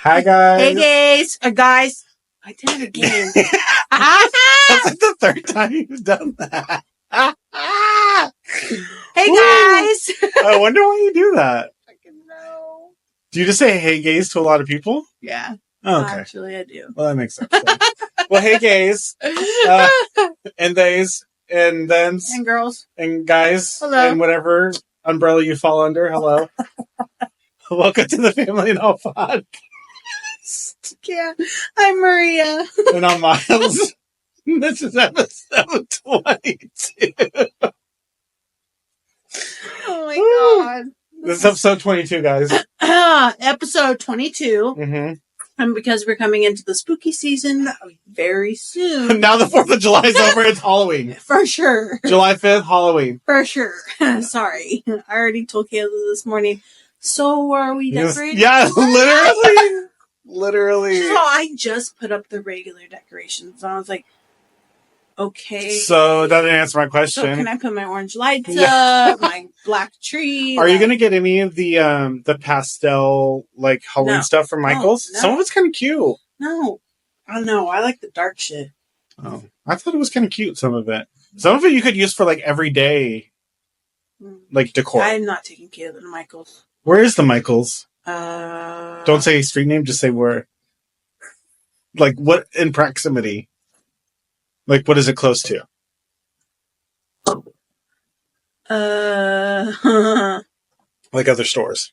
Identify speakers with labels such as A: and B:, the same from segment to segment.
A: Hi, guys.
B: Hey, guys. I did it again.
A: That's like the third time you've done that.
B: Hey, guys.
A: I wonder why you do that.
B: I can know.
A: Do you just say hey, gays to a lot of people?
B: Yeah.
A: Oh, okay.
B: Actually, I do.
A: Well, that makes sense. Well, hey, gays. And theys. And thens.
B: And girls.
A: And guys.
B: Hello.
A: And whatever umbrella you fall under. Hello. Welcome to the Family and All Podcast.
B: Yeah. I'm Maria.
A: And I'm Miles. This is episode 22.
B: Oh my God.
A: This is episode 22, guys.
B: Episode 22.
A: Mm-hmm.
B: And because we're coming into the spooky season very soon.
A: Now the 4th of July is over. It's Halloween.
B: For sure.
A: July 5th, Halloween.
B: For sure. Sorry. I already told Kayla this morning. So are we decorating?
A: Yeah, literally. Literally.
B: So I just put up the regular decorations. And I was like, okay.
A: So that didn't answer my question.
B: So can I put my orange lights up, my black tree?
A: Are you going to get any of the pastel, like, Halloween stuff from Michael's?
B: No.
A: Some of it's kind of cute.
B: No. I don't know. I like the dark shit.
A: Oh. I thought it was kind of cute, some of it. Some of it you could use for, like, everyday, like, decor.
B: I'm not taking Kayla to Michael's.
A: Where is the Michael's?
B: Don't
A: say street name, just say where. Like, what in proximity? Like, what is it close to? Like other stores.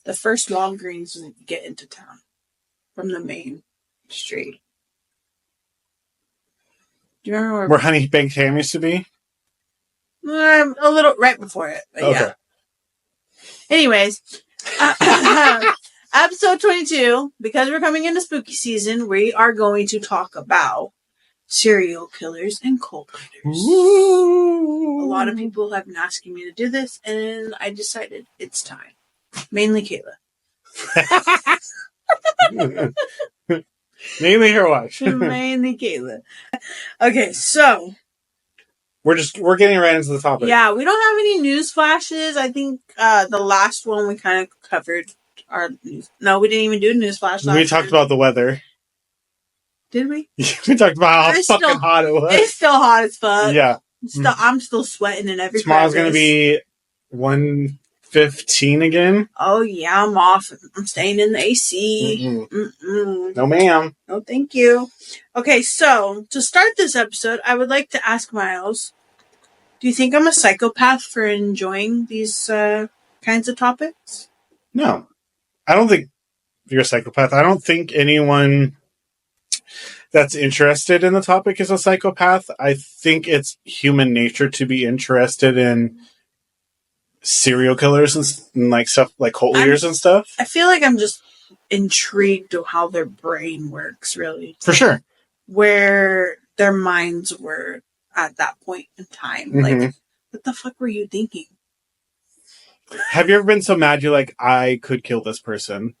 B: The first Walgreens when you get into town from the main street. Do you remember
A: where Honey Baked Ham used to be?
B: A little right before it. But
A: okay.
B: Yeah. Anyways, episode 22, because we're coming into spooky season, we are going to talk about serial killers and cult leaders.
A: Ooh.
B: A lot of people have been asking me to do this, and I decided it's time. Mainly Kayla.
A: Mainly her watch.
B: Mainly Kayla. Okay, so
A: we're getting right into the topic.
B: Yeah, we don't have any news flashes. I think the last one we kind of covered our news. No, we didn't even do a news flash last
A: We talked about the weather.
B: Did we?
A: We talked about how fucking hot it was.
B: It's still hot as fuck.
A: Yeah.
B: I'm still sweating and everything.
A: Tomorrow's going to be 1:15 again.
B: Oh, yeah, I'm off. I'm staying in the AC.
A: No, ma'am.
B: No, thank you. Okay, so to start this episode, I would like to ask Miles, do you think I'm a psychopath for enjoying these kinds of topics?
A: No. I don't think you're a psychopath. I don't think anyone that's interested in the topic is a psychopath. I think it's human nature to be interested in serial killers and like stuff like cult leaders and stuff.
B: I feel like I'm just intrigued to how their brain works, really.
A: For sure.
B: Where their minds were at that point in time.
A: Mm-hmm.
B: Like, what the fuck were you thinking?
A: Have you ever been so mad you're like, I could kill this person?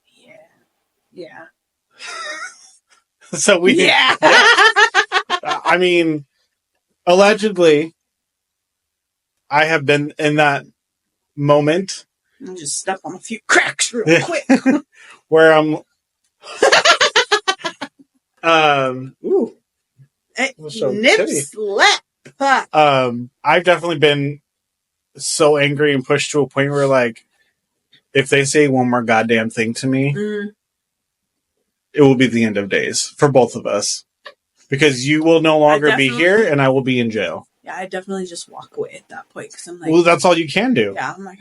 B: Yeah.
A: So we...
B: Yeah!
A: I mean, allegedly, I have been in that moment.
B: I'll just step on a few cracks real quick.
A: Where I'm... ooh.
B: Nip slap.
A: I've definitely been so angry and pushed to a point where, like, if they say one more goddamn thing to me, it will be the end of days for both of us. Because you will no longer be here and I will be in jail.
B: Yeah, I definitely just walk away at that point because I'm like...
A: Well, that's all you can do.
B: Yeah, I'm like,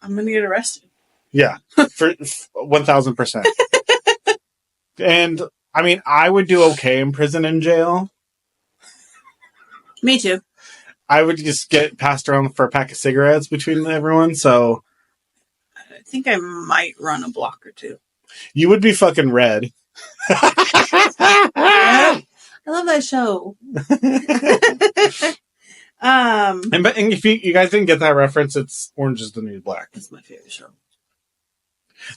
B: I'm going to get arrested.
A: Yeah, for 1,000%. And, I mean, I would do okay in prison and jail.
B: Me too.
A: I would just get passed around for a pack of cigarettes between everyone, so...
B: I think I might run a block or two.
A: You would be fucking red.
B: Yeah. I love that show.
A: And if you guys didn't get that reference, it's Orange is the New Black.
B: It's my favorite show.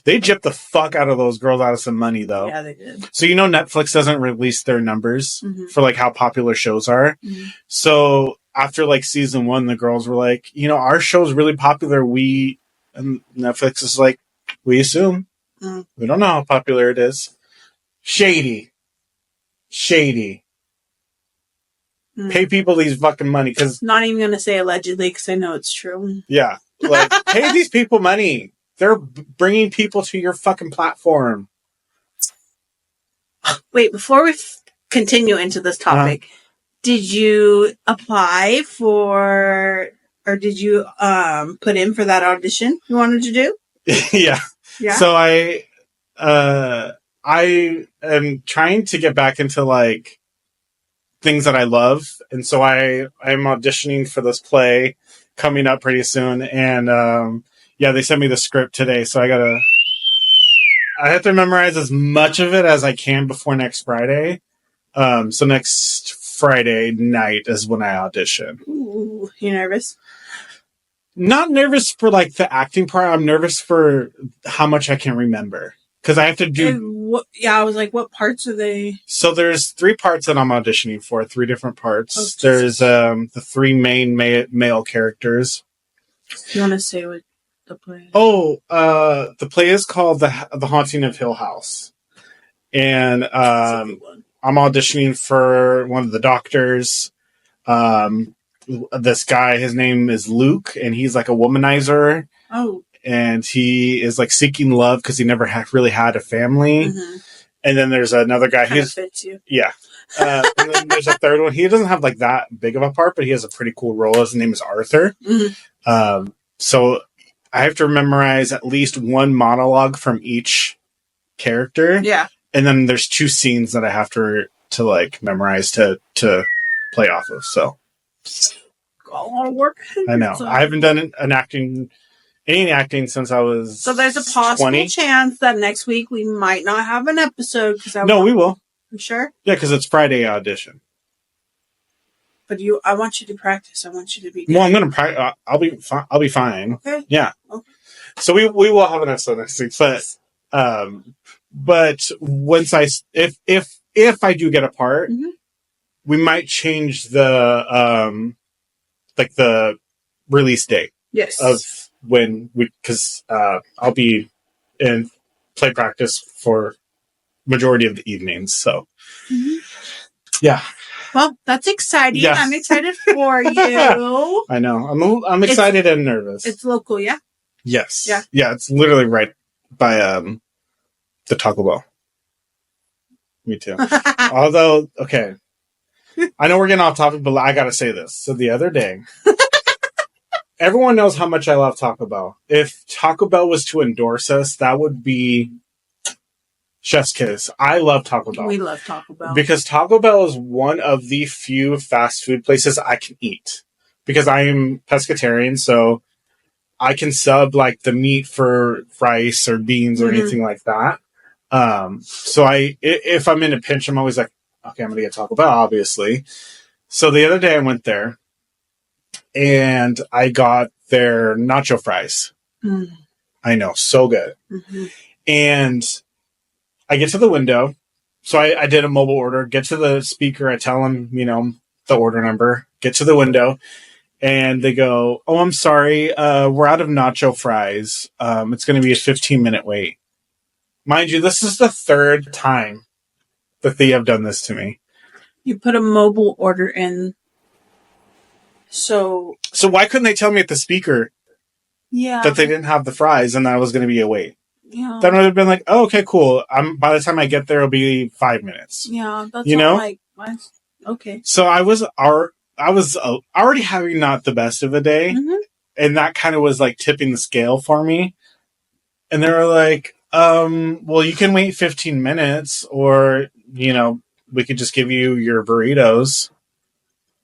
A: They gypped the fuck out of those girls out of some money, though.
B: Yeah, they did.
A: So, you know, Netflix doesn't release their numbers for, like, how popular shows are.
B: Mm-hmm.
A: So, after, like, season 1, the girls were like, you know, our show's really popular. And Netflix is like, We assume. We don't know how popular it is. Shady. Pay people these fucking money because
B: Not even going to say allegedly because I know it's true.
A: yeah, like pay these people money. They're bringing people to your fucking platform.
B: Wait, before we continue into this topic, did you apply for, or did you put in for that audition you wanted to do?
A: Yeah.
B: Yeah.
A: So I am trying to get back into like things that I love, and so I'm auditioning for this play coming up pretty soon, and yeah, they sent me the script today, so I have to memorize as much of it as I can before next Friday. So next Friday night is when I audition.
B: Ooh, you nervous?
A: Not nervous for like the acting part. I'm nervous for how much I can remember because I have to do.
B: I was like, what parts are they?
A: So there's 3 parts that I'm auditioning for. 3 different parts.
B: Oh,
A: there's the 3 main male characters.
B: You want to say what the play?
A: Oh, the play is called the Haunting of Hill House, and I'm auditioning for one of the doctors. This guy, his name is Luke, and he's like a womanizer.
B: Oh.
A: And he is like seeking love because he never really had a family.
B: Mm-hmm.
A: And then there's another guy
B: who fits you.
A: Yeah. And then there's a third one. He doesn't have like that big of a part, but he has a pretty cool role. His name is Arthur.
B: Mm-hmm.
A: So I have to memorize at least one monologue from each character.
B: Yeah.
A: And then there's 2 scenes that I have to like memorize to play off of. So
B: got a lot of work.
A: I know. I haven't done any acting since I was
B: So there's a possible
A: 20.
B: chance that next week we might not have an episode
A: we will.
B: You sure?
A: Yeah, because it's Friday audition.
B: But I want you to practice. I want you to be good.
A: Well, I'm gonna practice. I'll be fine.
B: Okay.
A: Yeah.
B: Okay.
A: So we will have an episode next week, but once if I do get a part,
B: mm-hmm.
A: we might change the like the release date.
B: Yes.
A: Of when because I'll be in play practice for majority of the evenings. So
B: mm-hmm.
A: Yeah.
B: Well, that's exciting.
A: Yeah.
B: I'm excited for you.
A: I know. I'm excited and nervous.
B: It's local, yeah?
A: Yes.
B: Yeah.
A: Yeah, it's literally right by the Taco Bell. Me too. Although, okay. I know we're getting off topic, but I gotta say this. So the other day, everyone knows how much I love Taco Bell. If Taco Bell was to endorse us, that would be chef's kiss. I love Taco Bell.
B: We love Taco Bell.
A: Because Taco Bell is one of the few fast food places I can eat. Because I am pescatarian, so I can sub like the meat for rice or beans or anything like that. So if I'm in a pinch, I'm always like, okay, I'm going to get Taco Bell, obviously. So the other day I went there and I got their nacho fries. Mm. I know, so good. Mm-hmm. And I get to the window. So I did a mobile order, get to the speaker. I tell them, the order number, get to the window. And they go, oh, I'm sorry. We're out of nacho fries. It's going to be a 15-minute wait. Mind you, this is the 3rd time that they have done this to me.
B: You put a mobile order in. So
A: why couldn't they tell me at the speaker that they didn't have the fries and that I was going to be a wait?
B: Yeah.
A: Then I would have been like, oh, okay, cool. By the time I get there, it'll be 5 minutes.
B: Yeah, that's like, okay.
A: So I was already having not the best of a day, and that kind of was like tipping the scale for me. And they were like, well, you can wait 15 minutes, or we could just give you your burritos.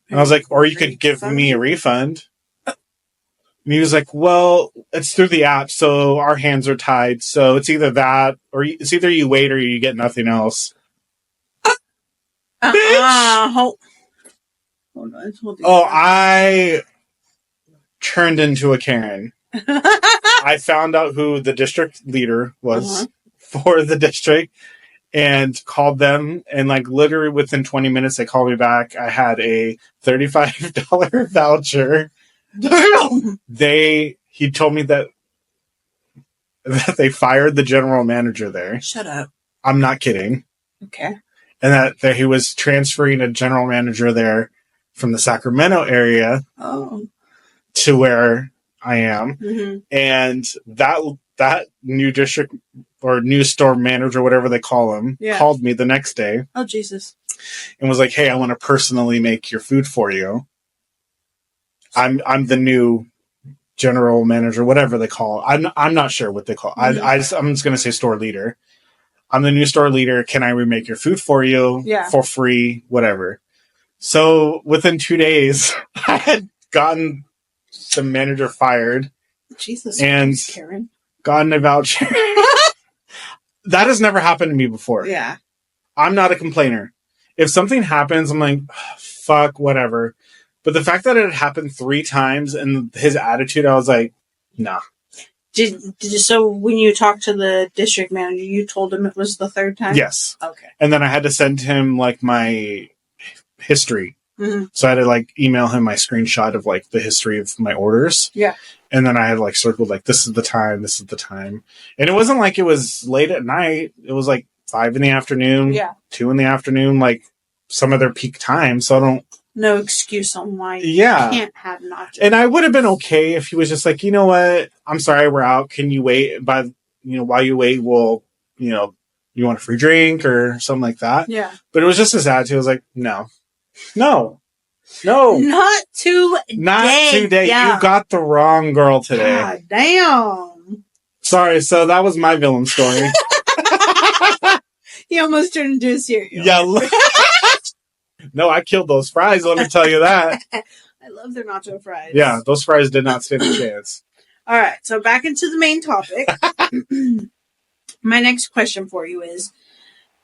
A: And I was like, or you could give me a refund. And he was like, well, it's through the app, so our hands are tied. So it's either that, or it's either you wait or you get nothing else.
B: Hold on.
A: I turned into a Karen. I found out who the district leader was for the district and called them. And like literally within 20 minutes, they called me back. I had a $35 voucher.
B: Damn.
A: He told me that that they fired the general manager there.
B: Shut up.
A: I'm not kidding.
B: Okay.
A: And that he was transferring a general manager there from the Sacramento area to where I am.
B: Mm-hmm.
A: And that new district or new store manager, whatever they call him, called me the next day.
B: Oh, Jesus.
A: And was like, hey, I want to personally make your food for you. I'm the new general manager, whatever they call it. I'm not sure what they call it.
B: Mm-hmm.
A: I'm just going to say store leader. I'm the new store leader. Can I remake your food for you for free? Whatever. So within 2 days, I had gotten the manager fired.
B: Jesus.
A: And
B: Karen.
A: gotten a voucher. That has never happened to me before.
B: Yeah.
A: I'm not a complainer. If something happens, I'm like, fuck, whatever. But the fact that it had happened 3 times and his attitude, I was like, nah.
B: So when you talked to the district manager, you told him it was the 3rd time?
A: Yes.
B: Okay.
A: And then I had to send him like my history.
B: Mm-hmm.
A: So I had to like email him my screenshot of like the history of my orders.
B: Yeah.
A: And then I had like circled like, this is the time, this is the time. And it wasn't like it was late at night. It was like 5 in the afternoon, 2 in the afternoon, like some of their peak time. So I don't.
B: No excuse on why you can't have nachos.
A: And I would have been okay if he was just like, you know what? I'm sorry, we're out. Can you wait? While you wait, we'll, you want a free drink or something like that.
B: Yeah.
A: But it was just his attitude. I was like, no.
B: Not today.
A: Yeah. You got the wrong girl today.
B: God damn.
A: Sorry. So that was my villain story.
B: He almost turned into a serial.
A: Yeah. No, I killed those fries. Let me tell you that.
B: I love their nacho fries.
A: Yeah, those fries did not stand a chance.
B: All right. So back into the main topic. My next question for you is,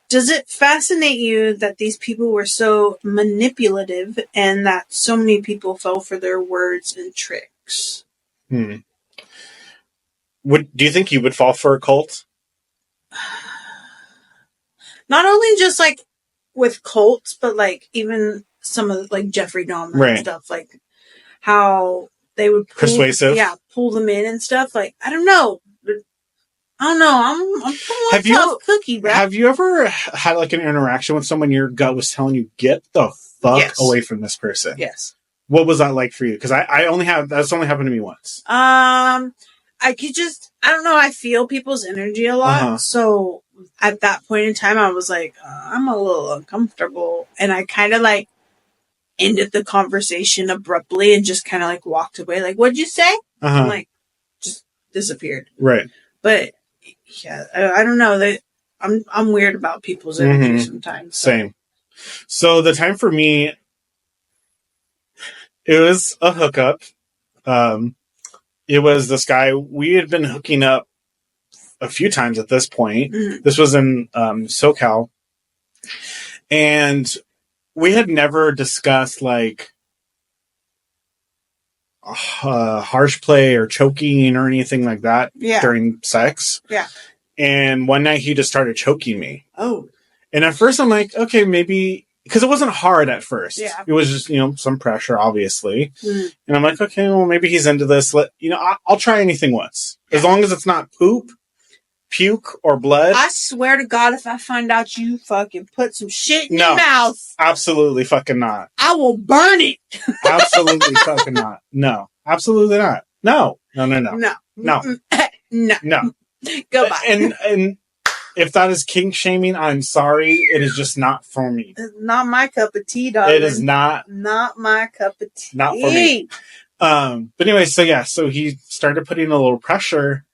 B: does it fascinate you that these people were so manipulative and that so many people fell for their words and tricks?
A: Do you think you would fall for a cult?
B: Not only just like with cults, but like even some of like Jeffrey Dahmer and stuff, like how they would pull them in and stuff. Like I don't know. I'm pulling myself cookie, bro.
A: Have you ever had like an interaction with someone your gut was telling you, get the fuck away from this person?
B: Yes.
A: What was that like for you? Because that's only happened to me once.
B: I don't know. I feel people's energy a lot. Uh-huh. So at that point in time, I was like, I'm a little uncomfortable. And I kind of like ended the conversation abruptly and just kind of like walked away. Like, what'd you say?
A: Uh-huh.
B: I'm like, just disappeared.
A: Right.
B: But yeah, I don't know. I'm weird about people's energy sometimes. So.
A: Same. So the time for me, it was a hookup. It was this guy. We had been hooking up a few times at this point. Mm-hmm. This was in SoCal. And we had never discussed like harsh play or choking or anything like that during sex.
B: Yeah.
A: And one night he just started choking me.
B: Oh. And
A: at first I'm like, okay, maybe, because it wasn't hard at first.
B: Yeah.
A: It was just, some pressure, obviously. Mm-hmm. And I'm like, okay, well, maybe he's into this. I'll try anything once. As long as it's not poop, puke, or blood.
B: I swear to God, if I find out you fucking put some shit in your mouth.
A: Absolutely fucking not.
B: I will burn it.
A: Absolutely fucking not. No. Absolutely not. No. No. No.
B: Goodbye.
A: And if that is kink shaming, I'm sorry. It is just not for me.
B: It's not my cup of tea, darling.
A: It is not
B: my cup of tea.
A: Not for me. But anyway, so he started putting a little pressure,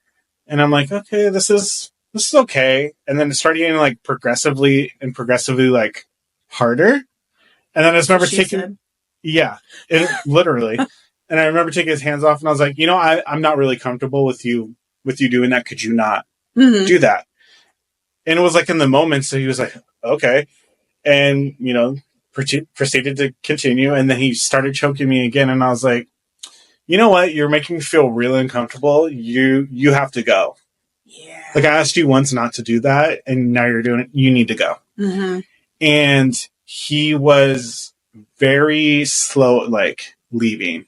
A: and I'm like, okay, this is okay. And then it started getting like progressively like harder. And then I just remember literally. And I remember taking his hands off, and I was like, I'm not really comfortable with you doing that. Could you not do that? And it was like in the moment. So he was like, okay. And, proceeded to continue. And then he started choking me again. And I was like, you know what? You're making me feel really uncomfortable. You have to go.
B: Yeah.
A: Like I asked you once not to do that. And now you're doing it. You need to go. Mm-hmm. And he was very slow, like leaving.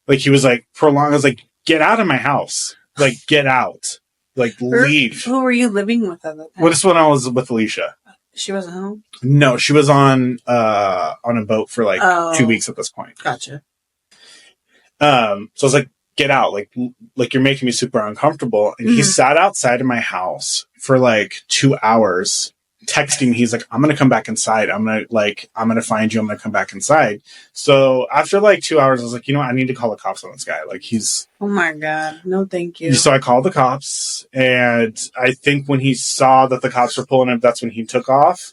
A: Like he was like prolonged. I was like, get out of my house. Like, get out. like leave.
B: Who were you living with at the time?
A: Well, this when I was with Alicia.
B: She wasn't home?
A: No, she was on a boat for like 2 weeks at this point.
B: Gotcha.
A: So I was like, get out, like you're making me super uncomfortable. And he sat outside of my house for like 2 hours, texting me. He's like, I'm gonna come back inside. I'm gonna find you. I'm gonna come back inside. So after like 2 hours, I was like, I need to call the cops on this guy. Like he's.
B: Oh my God. No, thank you.
A: So I called the cops, and I think when he saw that the cops were pulling him, that's when he took off.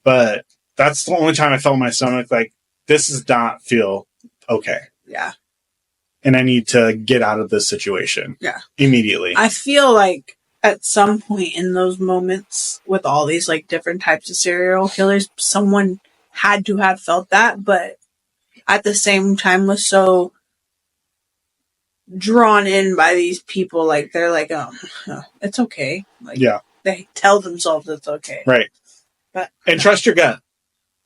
A: But that's the only time I felt in my stomach like, this does not feel okay.
B: Yeah.
A: And I need to get out of this situation.
B: Yeah.
A: Immediately.
B: I feel like at some point in those moments with all these like different types of serial killers, someone had to have felt that, but at the same time was so drawn in by these people. Like they're like, oh, it's okay. Like, yeah. They tell themselves it's okay.
A: Right.
B: But
A: and trust your gut.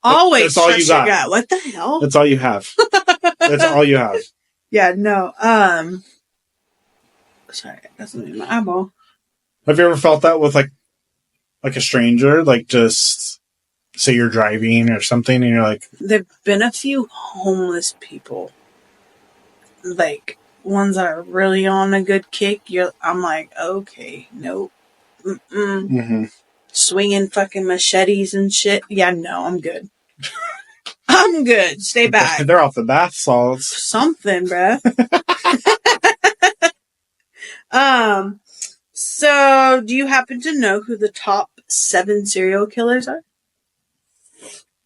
B: Always trust your gut. What the hell?
A: That's all you have. That's all you have.
B: Yeah, no. Sorry, that's in my eyeball.
A: Have you ever felt that with like a stranger? Like just say you're driving or something and you're like...
B: There've been a few homeless people. Like ones that are really on a good kick. I'm like, okay, nope. Swinging fucking machetes and shit. Yeah, no, I'm good. I'm good. Stay back.
A: They're off the bath salts.
B: Something, bruh. So do you happen to know who the top 7 serial killers are?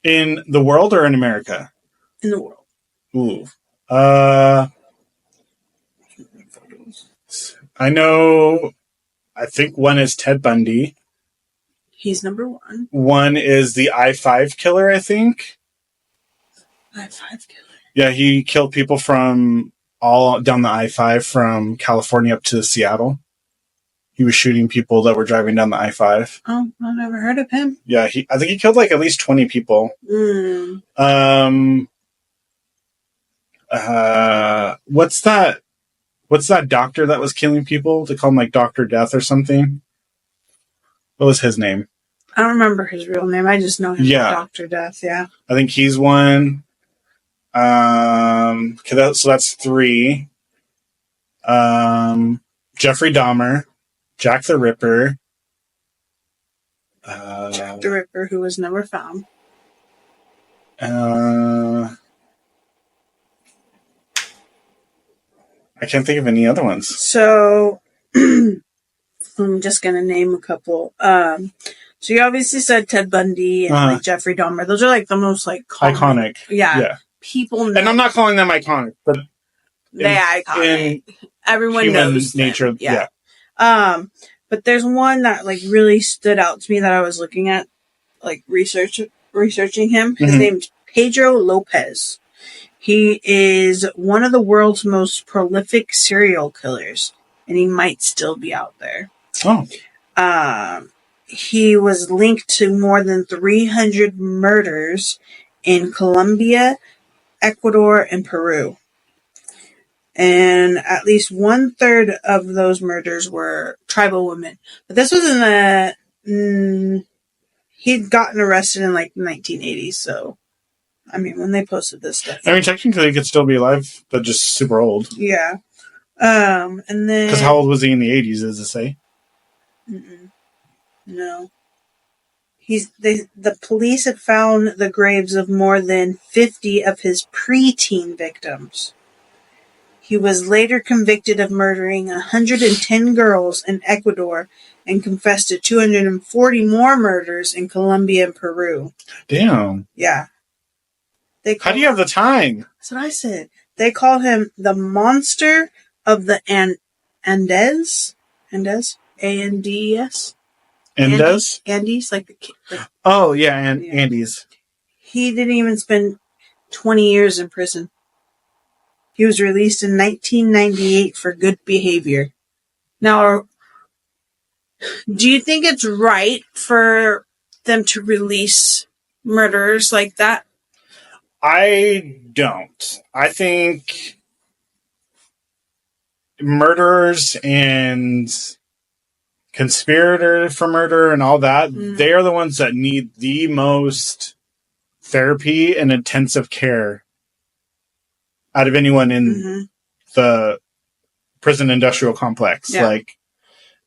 A: In the world or in America?
B: In the world.
A: Ooh. I know, I think one is Ted Bundy.
B: He's number 1.
A: One is the I-5 killer, I think.
B: I-5 killer?
A: Yeah, he killed people from all down the I-5 from California up to Seattle. He was shooting people that were driving down the I-5.
B: Oh, I've never heard of him.
A: Yeah, I think he killed like at least 20 people. What's that doctor that was killing people? They call him like Dr. Death or something. What was his name?
B: I don't remember his real name. I just know him as Dr. Death, yeah.
A: I think he's one. So that's 3. Jeffrey Dahmer, Jack the Ripper.
B: Jack the Ripper, who was never found.
A: I can't think of any other ones.
B: So, I'm just going to name a couple. So you obviously said Ted Bundy and like Jeffrey Dahmer. Those are like the most like
A: iconic.
B: Yeah. People know.
A: And I'm not calling them iconic, but
B: they're iconic. Everyone knows
A: nature.
B: Them. Yeah. But there's one that like really stood out to me that I was looking at, like researching him. His name's Pedro Lopez. He is one of the world's most prolific serial killers, and he might still be out there.
A: Oh.
B: He was linked to more than 300 murders in Colombia, Ecuador, and Peru. And at least 1/3 of those murders were tribal women. But this was in the... he'd gotten arrested in like the 1980s, so... I mean, when they posted this stuff...
A: I mean, technically he could still be alive, but just super old.
B: Yeah. And then...
A: Because how old was he in the 80s, does it say?
B: No. The police had found the graves of more than 50 of his preteen victims. He was later convicted of murdering 110 girls in Ecuador and confessed to 240 more murders in Colombia and Peru.
A: Damn.
B: Yeah.
A: How do you have the time?
B: That's what I said. They call him the monster of the Andes. Andes? A-N-D-E-S?
A: Andes?
B: Andes, like the
A: oh, yeah, Andes.
B: He didn't even spend 20 years in prison. He was released in 1998 for good behavior. Now, do you think it's right for them to release murderers like that?
A: I don't. I think murderers and conspirator for murder and all that, they are the ones that need the most therapy and intensive care out of anyone in the prison industrial complex.
B: Yeah.
A: Like,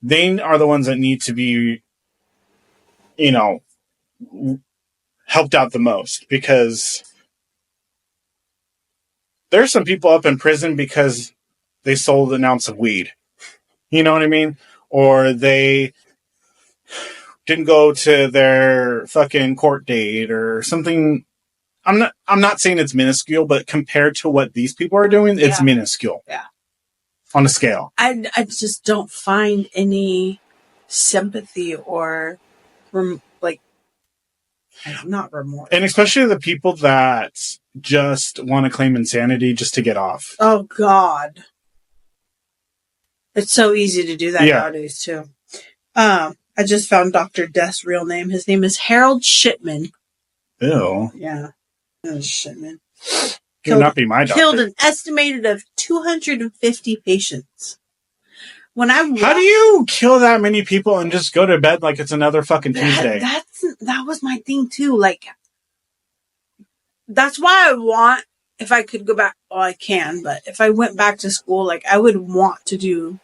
A: they are the ones that need to be, you know, helped out the most, because there's some people up in prison because they sold an ounce of weed. You know what I mean? Or they didn't go to their fucking court date or something. I'm not saying it's minuscule, but compared to what these people are doing, it's minuscule.
B: Yeah.
A: On a scale.
B: I just don't find any sympathy or not remorse.
A: And especially the people that just want to claim insanity just to get off.
B: Oh, God. It's so easy to do that nowadays, too. I just found Dr. Death's real name. His name is Harold Shipman.
A: Ew.
B: Yeah. Shipman.
A: He would not be my doctor.
B: Killed an estimated of 250 patients.
A: How do you kill that many people and just go to bed like it's another fucking Tuesday?
B: That was my thing too. Like, that's why I want, if I could go back, well, I can, but if I went back to school, like, I would want to do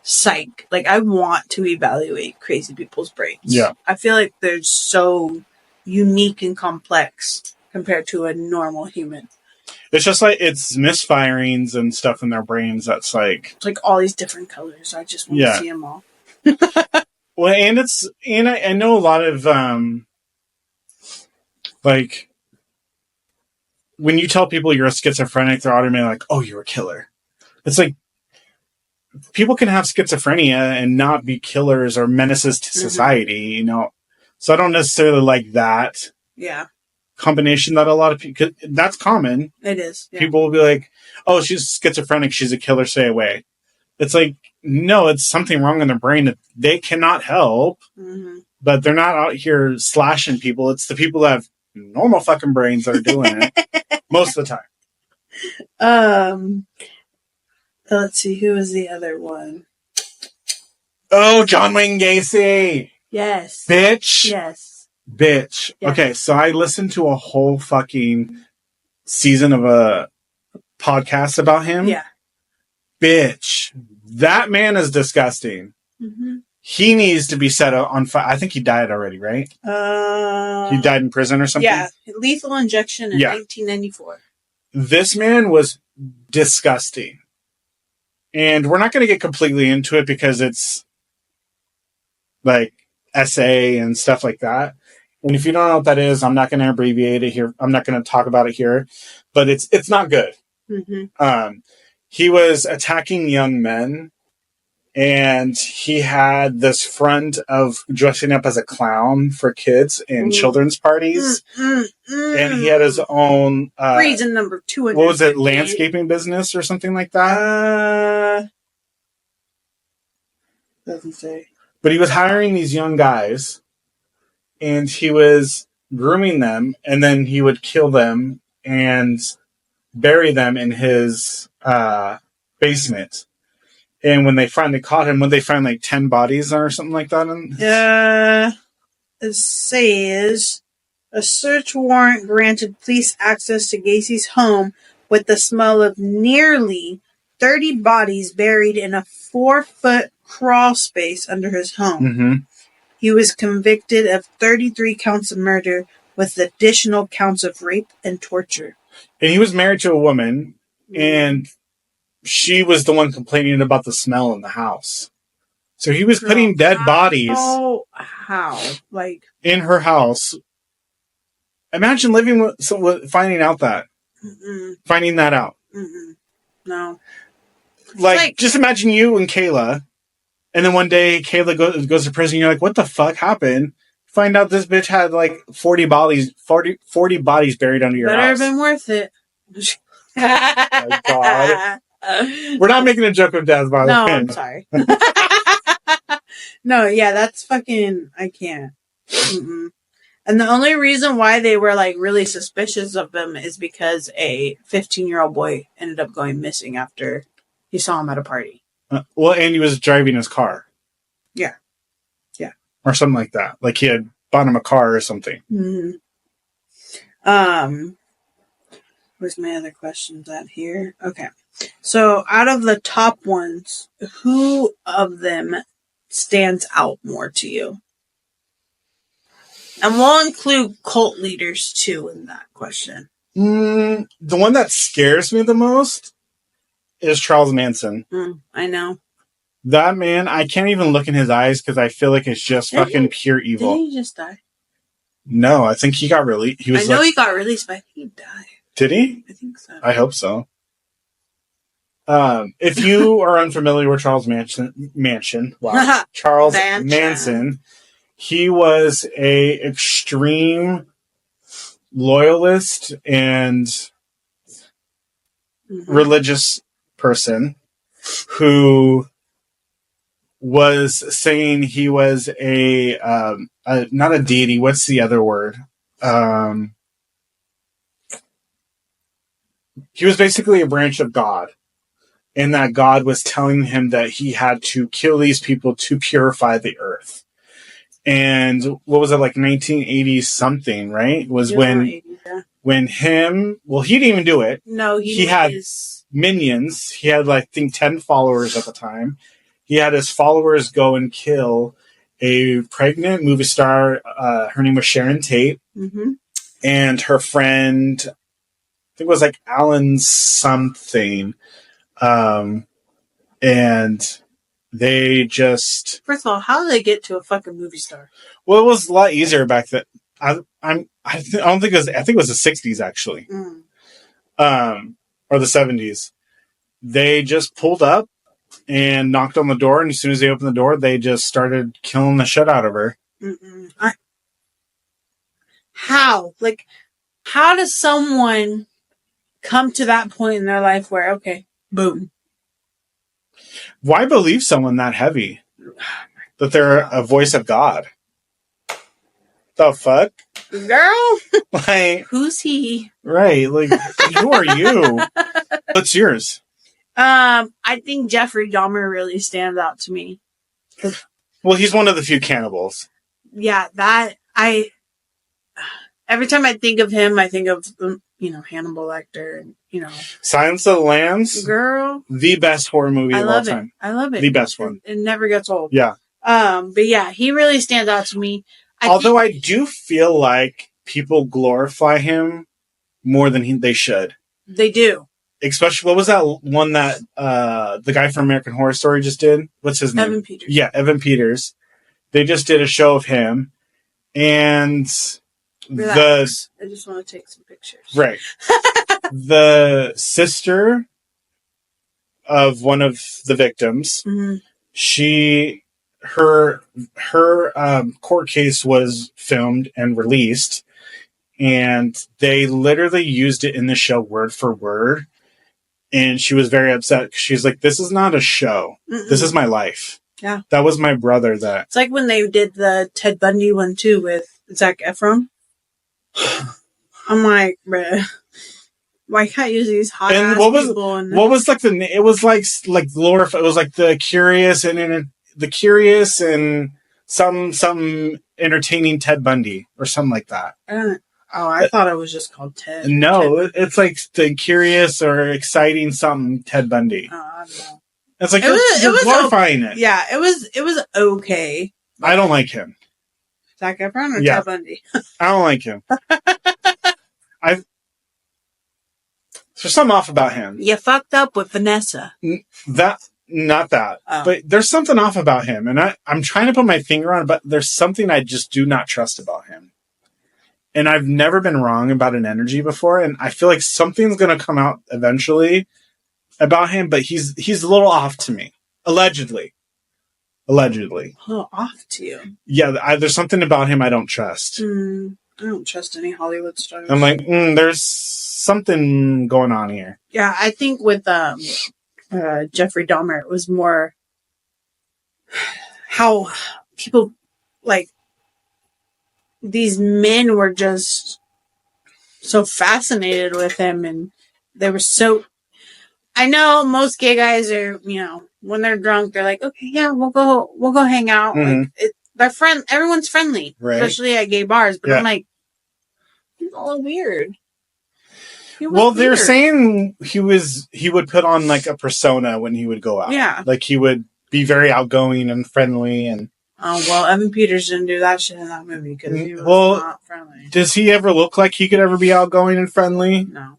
B: psych. Like, I want to evaluate crazy people's brains.
A: Yeah.
B: I feel like they're so unique and complex compared to a normal human.
A: It's just like, it's misfirings and stuff in their brains that's like...
B: It's like all these different colors. I just want to see them all.
A: Well, and I know a lot of, like, when you tell people you're a schizophrenic, they're automatically like, oh, you're a killer. It's like, people can have schizophrenia and not be killers or menaces to society, you know? So I don't necessarily like that.
B: Yeah.
A: Combination that a lot of people, that's common.
B: It is. Yeah.
A: People will be like, oh, she's schizophrenic, she's a killer, stay away. It's like, no, it's something wrong in their brain that they cannot help, but they're not out here slashing people. It's the people that have normal fucking brains that are doing it most of the time.
B: Let's see, who was the other one?
A: Oh, John Wayne Gacy.
B: Yes.
A: Bitch.
B: Yes.
A: Bitch. Yes. Okay, so I listened to a whole fucking season of a podcast about him.
B: Yeah.
A: Bitch. That man is disgusting. He needs to be set on fire. I think he died already, right? He died in prison or something?
B: Yeah. Lethal injection in 1994.
A: This man was disgusting. And we're not going to get completely into it because it's like essay and stuff like that. And if you don't know what that is, I'm not going to abbreviate it here. I'm not going to talk about it here, but it's not good. He was attacking young men, and he had this front of dressing up as a clown for kids in children's parties. And he had his own
B: reason number 200.
A: What was it, landscaping business or something like that?
B: Doesn't say.
A: But he was hiring these young guys, and he was grooming them, and then he would kill them and bury them in his basement. And when they finally caught him, would they find like 10 bodies or something like that?
B: It says a search warrant granted police access to Gacy's home with the smell of nearly 30 bodies buried in a 4-foot crawl space under his home. He was convicted of 33 counts of murder with additional counts of rape and torture.
A: And he was married to a woman, and she was the one complaining about the smell in the house. So he was putting dead bodies
B: like
A: in her house. Imagine living with finding out that. Finding that out.
B: No.
A: Like, just imagine you and Kayla, and then one day Kayla goes to prison, you're like, what the fuck happened? Find out this bitch had like 40 bodies buried under your house.
B: Better have been worth it.
A: Oh my God. We're not making a joke of death, by the way.
B: No, I'm sorry. No, yeah, that's fucking... I can't. And the only reason why they were, like, really suspicious of him is because a 15-year-old boy ended up going missing after he saw him at a party.
A: Well, and he was driving his car.
B: Yeah.
A: or something like that. Like he had bought him a car or something.
B: Mm-hmm. Where's my other questions at here? Okay. So out of the top ones, who of them stands out more to you? And we'll include cult leaders too in that question.
A: The one that scares me the most is Charles Manson.
B: I know.
A: That man, I can't even look in his eyes because I feel like it's just fucking pure evil.
B: Did he just die?
A: No, I think he got released.
B: I know he got released, but I think he died.
A: Did he?
B: I think so.
A: I hope so. If you are unfamiliar with Charles Manson, wow, Charles Manson, he was a extreme loyalist and religious person who was saying he was a not a deity. What's the other word? He was basically a branch of God, and that God was telling him that he had to kill these people to purify the earth. And what was it, like 1980 something, right? Was when him, well, he didn't even do it.
B: No,
A: he had minions. He had, like, I think 10 followers at the time. He had his followers go and kill a pregnant movie star. Her name was Sharon Tate. Mm-hmm. And her friend, I think it was like Alan something. And they just...
B: First of all, how did they get to a fucking movie star?
A: Well, it was a lot easier back then. I don't think it was... I think it was the 60s, actually. Or the 70s. They just pulled up and knocked on the door, and as soon as they opened the door, they just started killing the shit out of her.
B: How? Like, how does someone come to that point in their life where, okay, boom.
A: Why believe someone that heavy? That they're a voice of God? The fuck?
B: Girl?
A: Like,
B: who's he?
A: Right, like, who are you? What's yours?
B: I think Jeffrey Dahmer really stands out to me.
A: Well, he's one of the few cannibals.
B: Yeah, every time I think of him, I think of, Hannibal Lecter and,
A: Silence of the Lambs?
B: Girl.
A: The best horror movie of all time.
B: I love it.
A: The best one.
B: It never gets old.
A: Yeah.
B: But yeah, he really stands out to me.
A: Although I do feel like people glorify him more than they should.
B: They do.
A: Especially, what was that one that the guy from American Horror Story just did? What's his name?
B: Evan Peters.
A: Yeah, Evan Peters. They just did a show of him, and
B: Relax. I just want to take some pictures.
A: Right. The sister of one of the victims, her court case was filmed and released, and they literally used it in the show word for word. And she was very upset. She's like, this is not a show. This is my life.
B: Yeah.
A: That was my brother that...
B: It's like when they did the Ted Bundy one, too, with Zac Efron. I'm like, bruh, why can't you use these hot ass people? And
A: what was like it was like glorify. It was like the curious and some entertaining Ted Bundy or something like that.
B: I thought it was just called Ted.
A: No, it's like the curious or exciting something Ted Bundy.
B: I don't know.
A: It's like you're glorifying it.
B: Yeah, it was okay.
A: I don't like him.
B: Zac Efron or Ted Bundy?
A: I don't like him. There's something off about him.
B: You fucked up with Vanessa.
A: Not that. Oh. But there's something off about him. And I'm trying to put my finger on it, but there's something I just do not trust about him. And I've never been wrong about an energy before. And I feel like something's going to come out eventually about him, but he's a little off to me. Allegedly.
B: A little off to you?
A: Yeah, there's something about him I don't trust.
B: I don't trust any Hollywood stars.
A: I'm like, there's something going on here.
B: Yeah, I think with Jeffrey Dahmer, it was more how people, like, these men were just so fascinated with him, and they were so... I know most gay guys are, when they're drunk, they're like, okay, yeah, we'll go hang out. Like, They're everyone's friendly. Right. Especially at gay bars. But I'm like, he's all weird.
A: Well, they're saying he would put on like a persona when he would go out. Yeah. Like he would be very outgoing and friendly and...
B: Oh, well, Evan Peters didn't do that shit in that movie because he was not friendly.
A: Does he ever look like he could ever be outgoing and friendly?
B: No.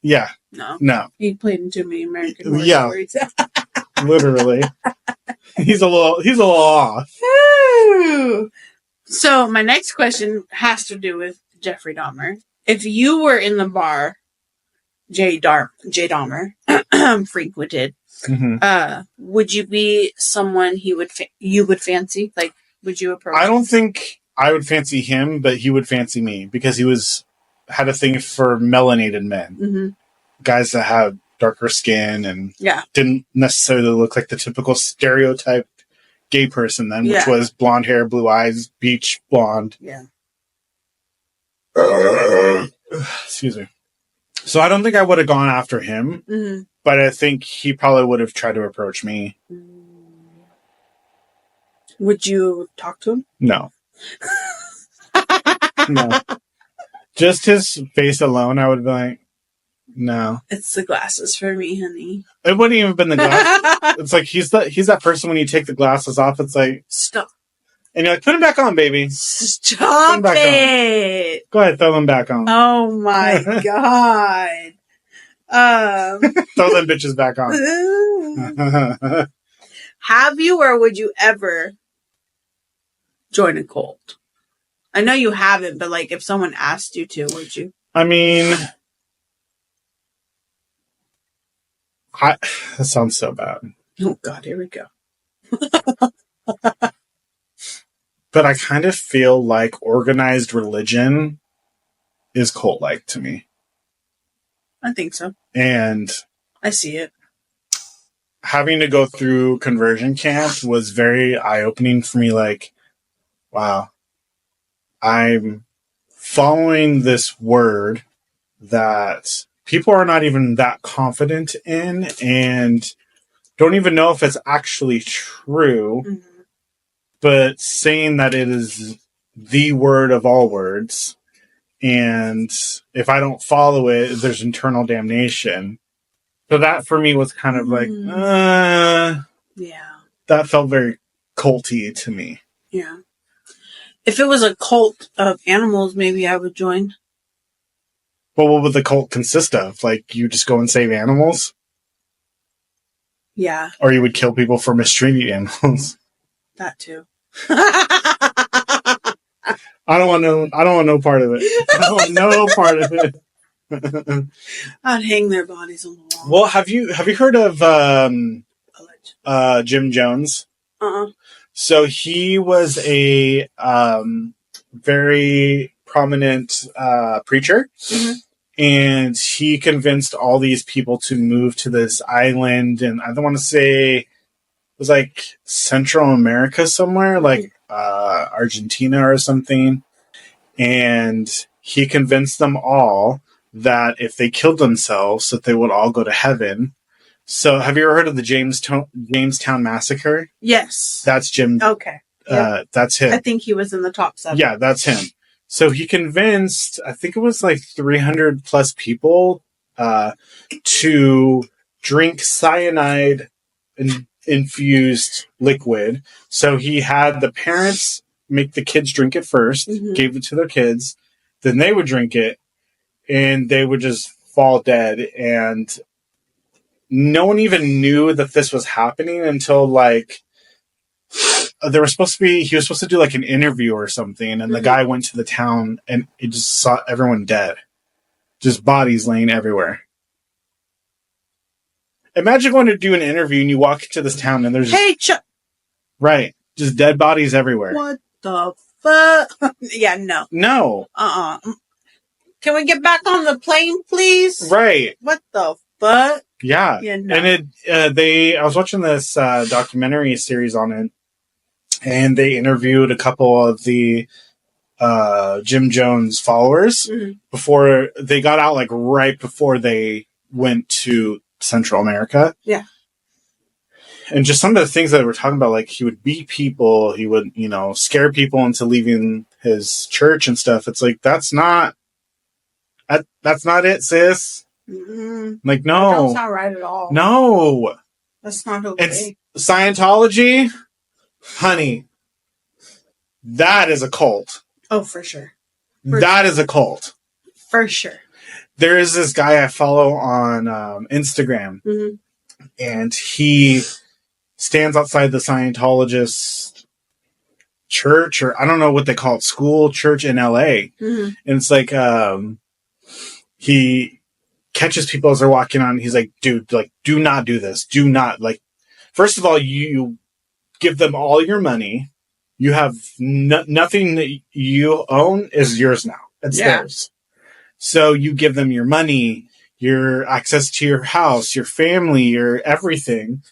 A: Yeah. No.
B: He played in too many American Horror Stories.
A: Literally. He's a little off.
B: So my next question has to do with Jeffrey Dahmer. If you were in the bar Jay Dahmer frequented, would you be someone you would fancy? Like, would you approach?
A: I don't think I would fancy him, but he would fancy me because he had a thing for melanated men, guys that had darker skin and didn't necessarily look like the typical stereotype gay person then, which was blonde hair, blue eyes, beach blonde.
B: Yeah.
A: Excuse me. So I don't think I would have gone after him, but I think he probably would have tried to approach me.
B: Would you talk to him?
A: No. No. Just his face alone, I would be like, no.
B: It's the glasses for me, honey.
A: It wouldn't even been the glasses. It's like he's that person when you take the glasses off, it's like...
B: Stop.
A: And you're like, put them back on, baby.
B: Stop it.
A: Go ahead, throw them back on.
B: Oh my God.
A: Throw them bitches back on.
B: Have you or would you ever join a cult? I know you haven't, but like if someone asked you to, would you?
A: I mean, that sounds so bad.
B: Oh God, here we go.
A: But I kind of feel like organized religion is cult-like to me.
B: I think so.
A: And
B: I see it.
A: Having to go through conversion camp was very eye-opening for me. Like, wow, I'm following this word that people are not even that confident in and don't even know if it's actually true. Mm-hmm. But saying that it is the word of all words, and if I don't follow it, there's eternal damnation. So that for me was kind of like, that felt very culty to me.
B: Yeah. If it was a cult of animals, maybe I would join.
A: Well, what would the cult consist of? Like, you just go and save animals?
B: Yeah.
A: Or you would kill people for mistreating animals?
B: That too.
A: I don't want no part of it. I don't want no part of it.
B: I'd hang their bodies on the wall.
A: Well, have you heard of Jim Jones? So he was a very prominent preacher, and he convinced all these people to move to this island, and I don't want to say it was like Central America somewhere, like Argentina or something. And he convinced them all that if they killed themselves, that they would all go to heaven. So have you ever heard of the Jamestown Massacre?
B: Yes.
A: That's Jim.
B: Okay.
A: Yep. That's him.
B: I think he was in the top 7.
A: Yeah, that's him. So he convinced, I think it was like 300 plus people to drink cyanide and infused liquid. So he had the parents make the kids drink it first, gave it to their kids, then they would drink it, and they would just fall dead. And no one even knew that this was happening until like he was supposed to do like an interview or something, and the guy went to the town and he just saw everyone dead. Just bodies laying everywhere. Imagine going to do an interview and you walk into this town and there's right, just dead bodies everywhere.
B: What the fuck? Yeah, no.
A: No.
B: Can we get back on the plane, please?
A: Right.
B: What the fuck?
A: Yeah. No. And I was watching this documentary series on it, and they interviewed a couple of the Jim Jones followers before they got out, like right before they went to Central America.
B: Yeah.
A: And just some of the things that we're talking about, like he would beat people, he would, scare people into leaving his church and stuff. It's like, that's not it, sis. Mm-hmm. Like, no.
B: That's not right at all.
A: No.
B: That's not okay.
A: It's Scientology, honey, that is a cult.
B: Oh, for sure.
A: That is a cult.
B: For sure.
A: There is this guy I follow on Instagram, mm-hmm. and he stands outside the Scientologist church, or I don't know what they call it, school, church in LA. Mm-hmm. And it's like, he catches people as they're walking on. He's like, dude, like, do not do this. Do not, like, first of all, you give them all your money. You have nothing that you own is yours now. It's theirs. So you give them your money, your access to your house, your family, your everything.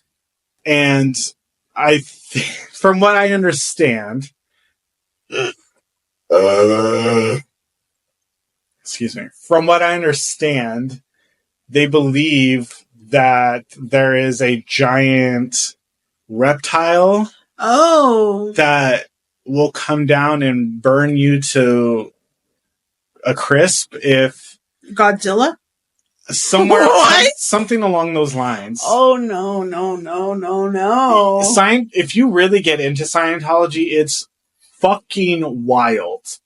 A: And from what I understand, excuse me, from what I understand, they believe that there is a giant reptile that will come down and burn you to a crisp if
B: Godzilla?
A: Somewhere, something along those lines.
B: Oh, no.
A: If you really get into Scientology, it's fucking wild.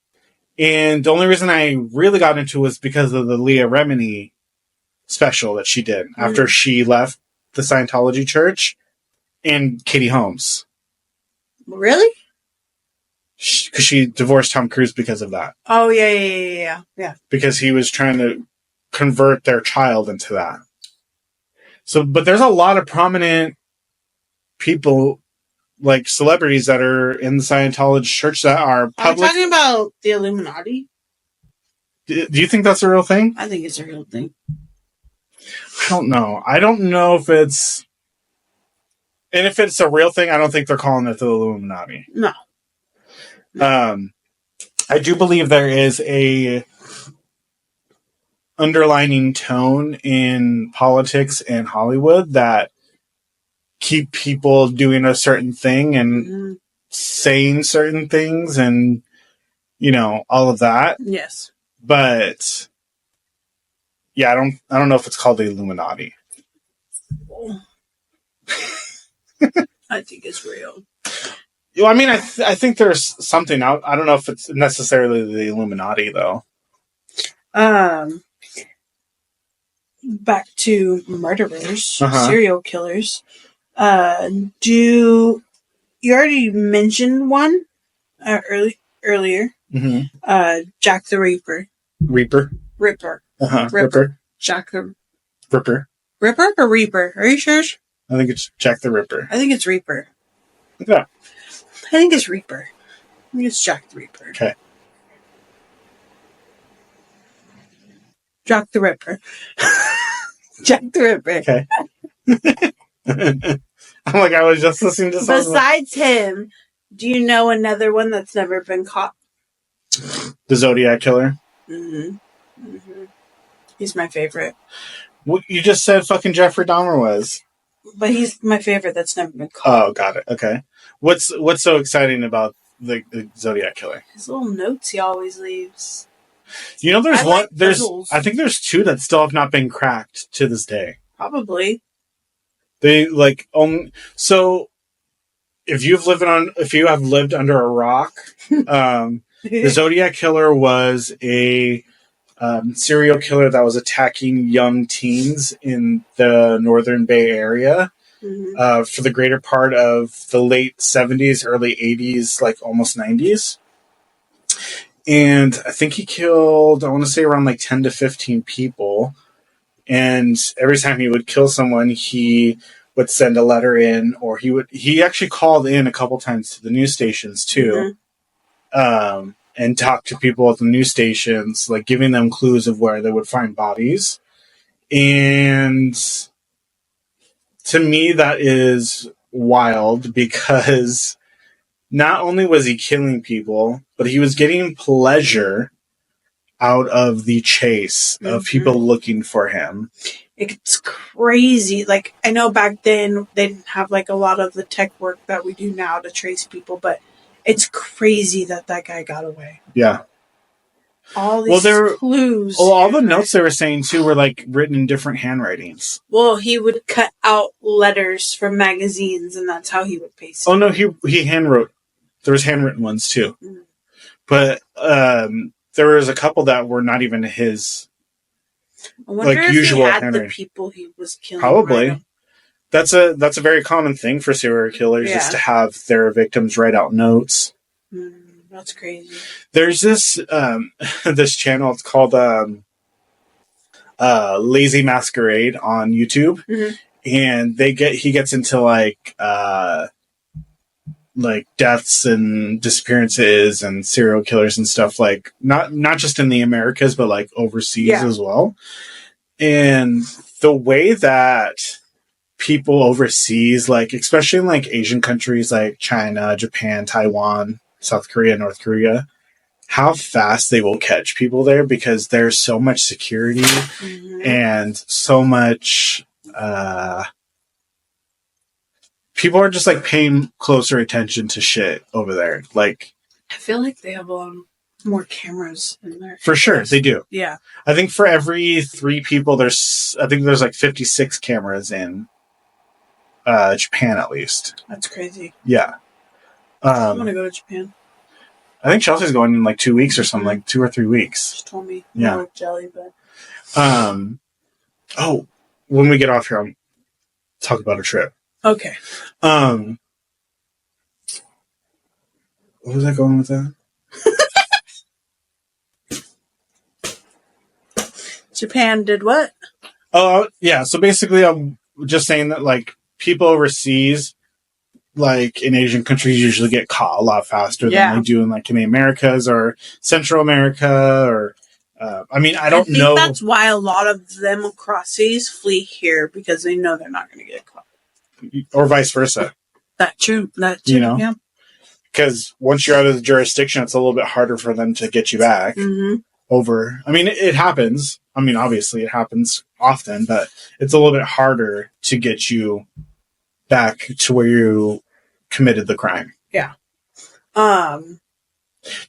A: And the only reason I really got into it was because of the Leah Remini special that she did after she left the Scientology church, and Katie Holmes.
B: Really?
A: Because she divorced Tom Cruise because of that.
B: Oh, yeah.
A: Because he was trying to convert their child into that. So, but there's a lot of prominent people, like celebrities, that are in the Scientology church that are public.
B: Are you talking about the Illuminati?
A: Do you think that's a real thing?
B: I think it's a real thing.
A: I don't know. I don't know if it's... And if it's a real thing, I don't think they're calling it the Illuminati.
B: No.
A: I do believe there is a underlining tone in politics and Hollywood that keep people doing a certain thing and saying certain things and, all of that.
B: Yes.
A: But yeah, I don't know if it's called the Illuminati.
B: I think it's real.
A: I mean, I think there's something out. I don't know if it's necessarily the Illuminati, though.
B: Back to murderers, serial killers. You already mentioned one earlier? Mm-hmm. Jack the Ripper.
A: Ripper.
B: Ripper. Jack the
A: Ripper.
B: Ripper or Reaper? Are you sure?
A: I think it's Jack the Ripper.
B: I think it's Reaper.
A: Yeah.
B: I think it's Reaper. I think it's Jack the Ripper.
A: Okay.
B: Jack the Ripper. Jack the Ripper.
A: Okay. I'm like, I was just listening to something.
B: Besides him, do you know another one that's never been caught?
A: The Zodiac Killer?
B: Mm-hmm. He's my favorite.
A: Well, you just said fucking Jeffrey Dahmer was.
B: But he's my favorite that's never been caught.
A: Oh, got it. Okay. What's so exciting about the Zodiac Killer?
B: His little notes he always leaves.
A: There's one. I think there's two that still have not been cracked to this day.
B: Probably.
A: They so if you have lived under a rock, the Zodiac Killer was a serial killer that was attacking young teens in the Northern Bay Area for the greater part of the late 70s, early 80s, like almost 90s. And I think he killed, I want to say around like 10 to 15 people. And every time he would kill someone, he would send a letter in, or he actually called in a couple times to the news stations too. And talk to people at the news stations, like giving them clues of where they would find bodies. And to me, that is wild because not only was he killing people, but he was getting pleasure out of the chase of people looking for him.
B: It's crazy. Like, I know back then they didn't have like a lot of the tech work that we do now to trace people, but it's crazy that guy got away.
A: Yeah.
B: All these clues.
A: Well, all the notes they were saying too were like written in different handwritings.
B: Well, he would cut out letters from magazines, and that's how he would paste.
A: Oh no, he handwrote. There was handwritten ones too, but there was a couple that were not even his.
B: I wonder if usual he had the people he was killing.
A: Probably. That's a very common thing for serial killers is to have their victims write out notes.
B: That's crazy.
A: There's this this channel. It's called Lazy Masquerade on YouTube, and he gets into like deaths and disappearances and serial killers and stuff, like not just in the Americas but like overseas as well. And the way that people overseas, like especially in like Asian countries like China, Japan, Taiwan, South Korea, North Korea, how fast they will catch people there because there's so much security and so much people are just like paying closer attention to shit over there. Like,
B: I feel like they have more cameras in there.
A: For sure, they do.
B: Yeah.
A: I think for every 3 people, there's like 56 cameras in Japan at least.
B: That's crazy.
A: Yeah.
B: I want to go to Japan.
A: I think Chelsea's going in like 2 weeks or something, like 2 or 3 weeks.
B: She told me.
A: Yeah.
B: No jelly, but.
A: Oh, when we get off here, I'll talk about a trip.
B: Okay.
A: What was I going with that?
B: Japan did what?
A: Oh, yeah. So basically, I'm just saying that like people overseas, like in Asian countries, usually get caught a lot faster than they do in like in the Americas or Central America or. I mean, I don't know.
B: That's why a lot of them across seas flee here because they know they're not going to get caught.
A: Or vice versa.
B: That true.
A: You know? Yeah. Because once you're out of the jurisdiction, it's a little bit harder for them to get you back over. I mean, it happens. I mean, obviously it happens often, but it's a little bit harder to get you back to where you committed the crime.
B: Yeah.
A: Do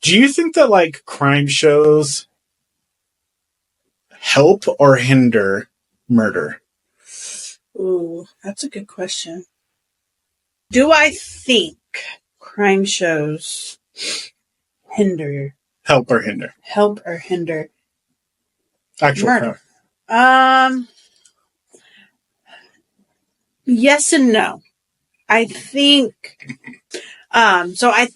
A: you think that like crime shows help or hinder murder?
B: Ooh, that's a good question. Do I think crime shows
A: help or hinder
B: actual murder? Crime. Yes and no. I think so I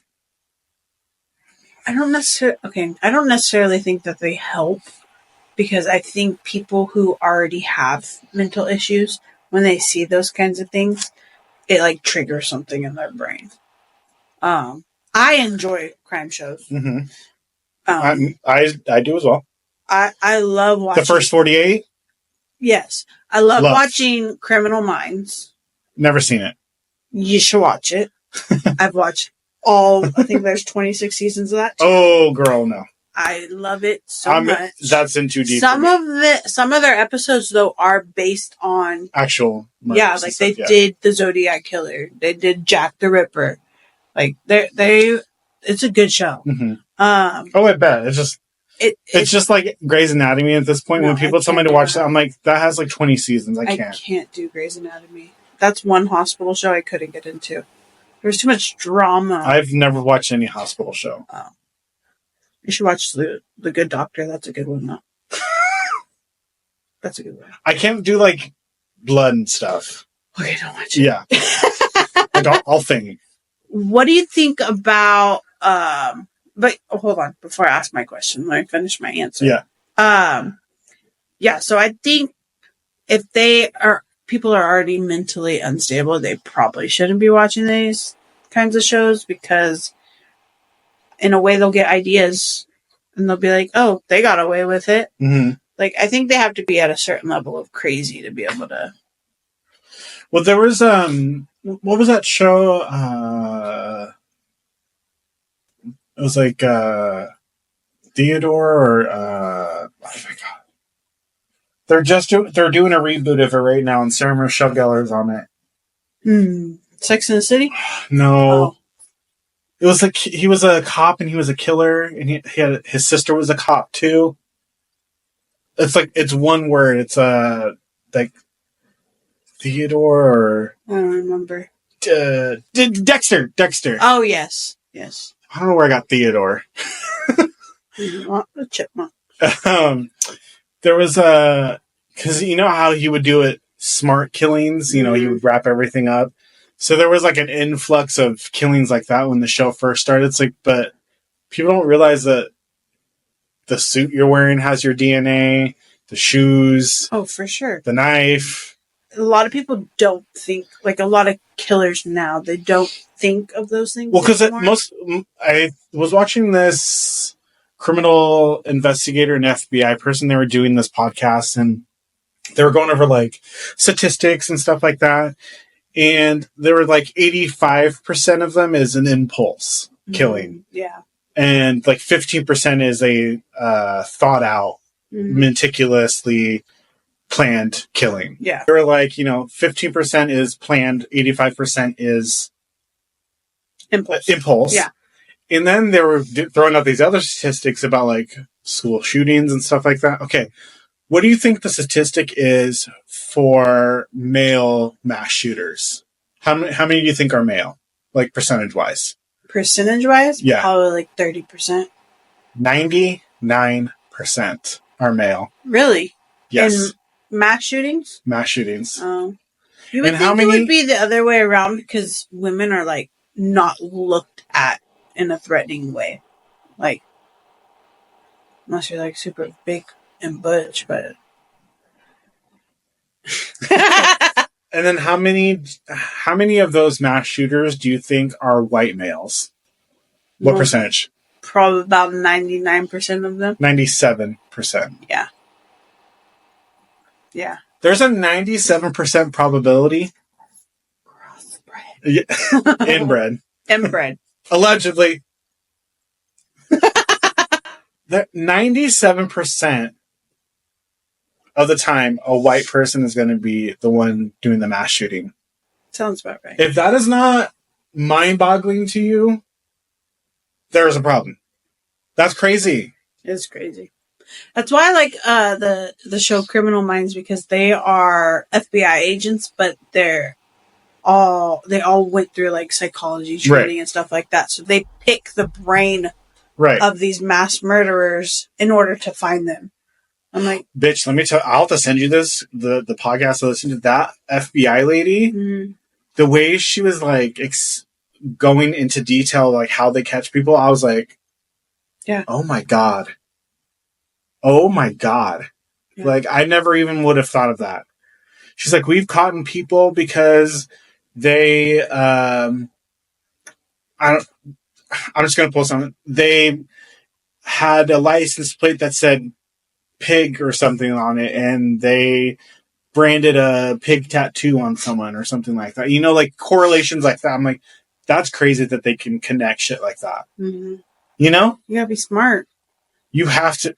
B: don't necessarily think that they help, because I think people who already have mental issues, when they see those kinds of things, it like triggers something in their brain. I enjoy crime shows.
A: I do as well.
B: I love watching
A: the first 48.
B: Yes, I love watching Criminal Minds.
A: Never seen it.
B: You should watch it. I've watched I think there's 26 seasons of that too.
A: Oh, girl, no.
B: I love it so much.
A: That's in too deep.
B: Some of their episodes though are based on
A: actual
B: murders. Yeah, like they did the Zodiac Killer. They did Jack the Ripper. Like it's a good show.
A: I bet. It's just like Grey's Anatomy at this point. No, when people tell me to watch that, I'm like, that has like 20 seasons. I
B: can't do Grey's Anatomy. That's one hospital show I couldn't get into. There's too much drama.
A: I've never watched any hospital show.
B: Oh. You should watch The Good Doctor. That's a good one, though. That's a good one.
A: I can't do, like, blood and stuff.
B: Okay, don't watch it.
A: Yeah. I'll think.
B: What do you think about... But hold on. Before I ask my question, let me finish my answer.
A: Yeah.
B: Yeah, so I think if people are already mentally unstable, they probably shouldn't be watching these kinds of shows, because in a way they'll get ideas and they'll be like, oh, they got away with it. Like, I think they have to be at a certain level of crazy to be able to.
A: Well, there was, what was that show? It was like, Theodore or, I forgot. They're doing a reboot of it right now, and Sarah Michelle Gellar's on it.
B: Sex and the City?
A: No. Oh. It was like he was a cop and he was a killer, and he had his sister was a cop too. It's one word. It's like Theodore or
B: I don't remember.
A: Dexter.
B: Oh yes.
A: I don't know where I got Theodore.
B: A chipmunk.
A: There was because you know how he would do it, smart killings. You know, he would wrap everything up. So there was like an influx of killings like that when the show first started. It's like, but people don't realize that the suit you're wearing has your DNA, the shoes.
B: Oh, for sure.
A: The knife.
B: A lot of people don't think, like a lot of killers now, they don't think of those things.
A: Well, because I was watching this criminal investigator and FBI person. They were doing this podcast and they were going over like statistics and stuff like that. And there were like 85% of them is an impulse killing.
B: Yeah.
A: And like 15% is a thought out, meticulously planned killing.
B: Yeah.
A: They were like, 15% is planned, 85% is impulse.
B: Yeah.
A: And then they were throwing out these other statistics about like school shootings and stuff like that. Okay. What do you think the statistic is for male mass shooters? How many do you think are male? Like percentage-wise?
B: Percentage-wise?
A: Yeah.
B: Probably like 30%.
A: 99% are male.
B: Really?
A: Yes.
B: And mass shootings?
A: Mass shootings.
B: You would think it would be the other way around because women are like not looked at in a threatening way. Like, unless you're like super big and butch, but...
A: And then how many of those mass shooters do you think are white males? What percentage?
B: Probably about 99% of them.
A: 97%.
B: Yeah. Yeah.
A: There's a 97% probability.
B: Crossbred.
A: Yeah. Inbred.
B: Inbred.
A: Allegedly. That 97% of the time, a white person is going to be the one doing the mass shooting.
B: Sounds about right.
A: If that is not mind-boggling to you, there's a problem. That's crazy.
B: It's crazy. That's why I like the show Criminal Minds, because they are FBI agents, but they all went through like psychology training and stuff like that. So they pick the brain of these mass murderers in order to find them. I'm like,
A: bitch, let me tell you, I'll have to send you this, the podcast I listened to. That FBI lady, the way she was like going into detail, like how they catch people, I was like,
B: yeah.
A: Oh my God. Yeah. Like, I never even would have thought of that. She's like, we've caught people because they, I'm just going to pull something. They had a license plate that said pig or something on it, and they branded a pig tattoo on someone or something like that. Like correlations like that. I'm like, that's crazy that they can connect shit like that.
B: Mm-hmm.
A: You
B: gotta be smart.
A: You have to.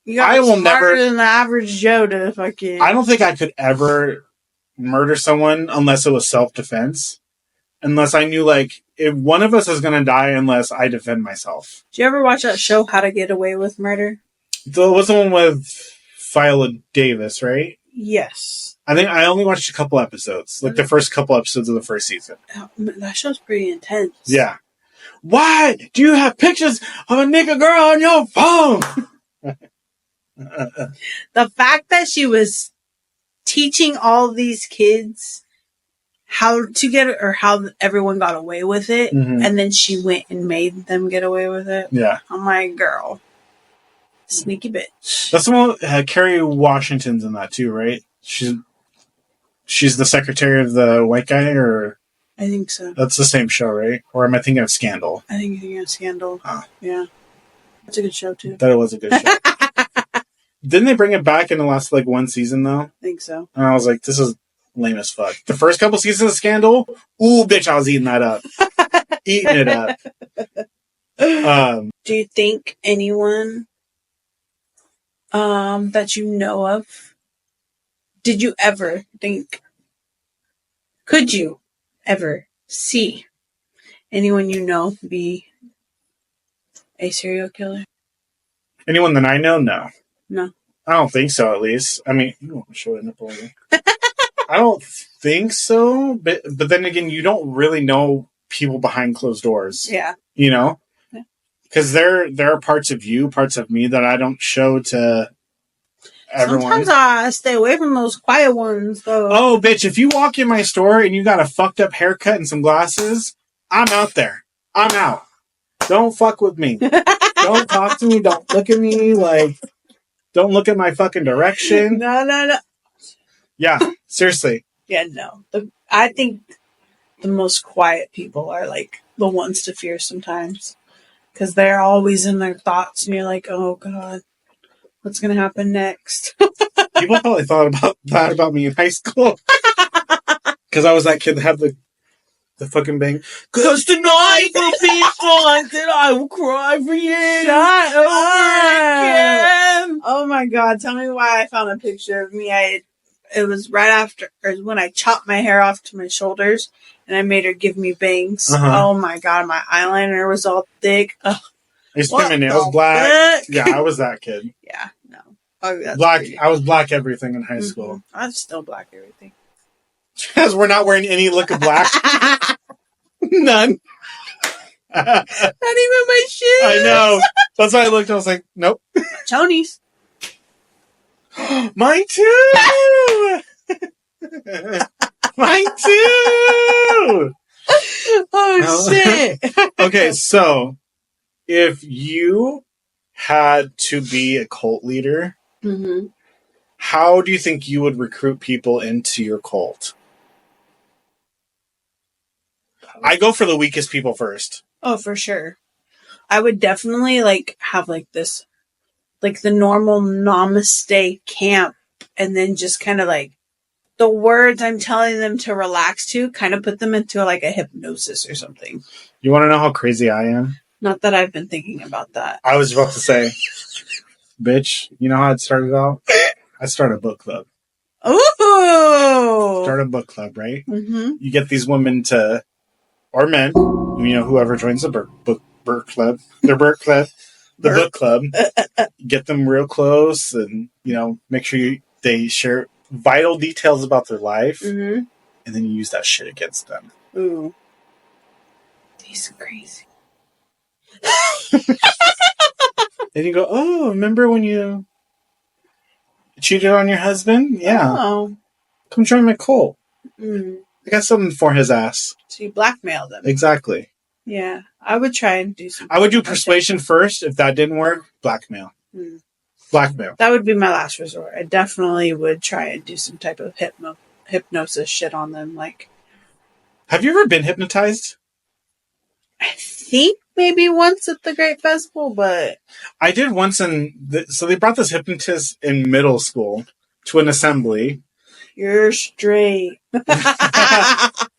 B: You gotta be smarter than the average Joe to fucking...
A: I don't think I could ever murder someone unless it was self-defense. Unless I knew, like, if one of us is going to die unless I defend myself.
B: Did you ever watch that show, How to Get Away with Murder?
A: It was the one with Viola Davis, right?
B: Yes.
A: I think I only watched a couple episodes. Like, the first couple episodes of the first season.
B: That show's pretty intense.
A: Yeah. Why do you have pictures of a nigga girl on your phone?
B: The fact that she was teaching all these kids how to get it, or how everyone got away with it, and then she went and made them get away with it.
A: Yeah.
B: I'm like, girl, sneaky bitch.
A: That's the one. Kerry Washington's in that too, right? She's the secretary of the white guy, or
B: I think so.
A: That's the same show, right? Or am I thinking of Scandal?
B: I think you're thinking of Scandal.
A: Oh.
B: Yeah, that's a good show too.
A: That was a good show. Didn't they bring it back in the last like one season though?
B: I think so.
A: And I was like, this is lame as fuck. The first couple seasons of Scandal, ooh, bitch, I was eating that up. Eating it up.
B: Do you think anyone That you know of. Did you ever think? Could you ever see anyone you know be a serial killer?
A: Anyone that I know? No.
B: No.
A: I don't think so, at least. I mean, you want to show it nipple again? I don't think so, but then again, you don't really know people behind closed doors.
B: Yeah.
A: You know? Because there are parts of you, parts of me that I don't show to everyone.
B: Sometimes I stay away from those quiet ones, though.
A: Oh, bitch, if you walk in my store and you got a fucked up haircut and some glasses, I'm out there. I'm out. Don't fuck with me. Don't talk to me. Don't look at me. Don't look at my fucking direction.
B: No.
A: Yeah, seriously.
B: Yeah, no. I think the most quiet people are, the ones to fear sometimes. Because they're always in their thoughts, and you're like, oh, God, what's going to happen next?
A: People probably thought about that about me in high school. Because I was that kid that had the fucking bang. Because tonight will be fun, and I will cry for you.
B: Shut up. Again. Oh, my God. Tell me why I found a picture of me. It was right after, or when I chopped my hair off to my shoulders, and I made her give me bangs. Uh-huh. Oh my God, my eyeliner was all thick. Ugh.
A: I used to paint my nails black. Yeah, I was that kid.
B: Yeah, no. Oh, that's
A: black.
B: Crazy.
A: I was black everything in high school.
B: I'm still black everything.
A: Because we're not wearing any look of black. None.
B: Not even my shoes.
A: I know. That's why I looked. I was like, nope.
B: Tony's.
A: Mine too. Mine too.
B: Oh shit.
A: Okay, so if you had to be a cult leader, how do you think you would recruit people into your cult? I go for the weakest people first.
B: Oh, for sure. I would definitely have this, the normal namaste camp, and then just kind of the words I'm telling them to relax to, kind of put them into a hypnosis or something.
A: You want to know how crazy I am?
B: Not that I've been thinking about that.
A: I was about to say, bitch, you know how it started out? I started a book club.
B: Ooh!
A: Start a book club, right?
B: Mm-hmm.
A: You get these women to, or men, whoever joins the book club, their book club, the book club, get them real close and, make sure they share vital details about their life, and then you use that shit against them.
B: Ooh. He's crazy.
A: And you go, oh, remember when you cheated on your husband? Yeah.
B: Oh.
A: Come join my cult.
B: Mm.
A: I got something for his ass.
B: So you blackmail them.
A: Exactly.
B: Yeah. I would try and do something.
A: I would do persuasion first. If that didn't work, blackmail. Blackmail.
B: That would be my last resort. I definitely would try and do some type of hypnosis shit on them.
A: Have you ever been hypnotized?
B: I think maybe once at the Great Festival, but
A: I did once. So they brought this hypnotist in middle school to an assembly.
B: You're straight.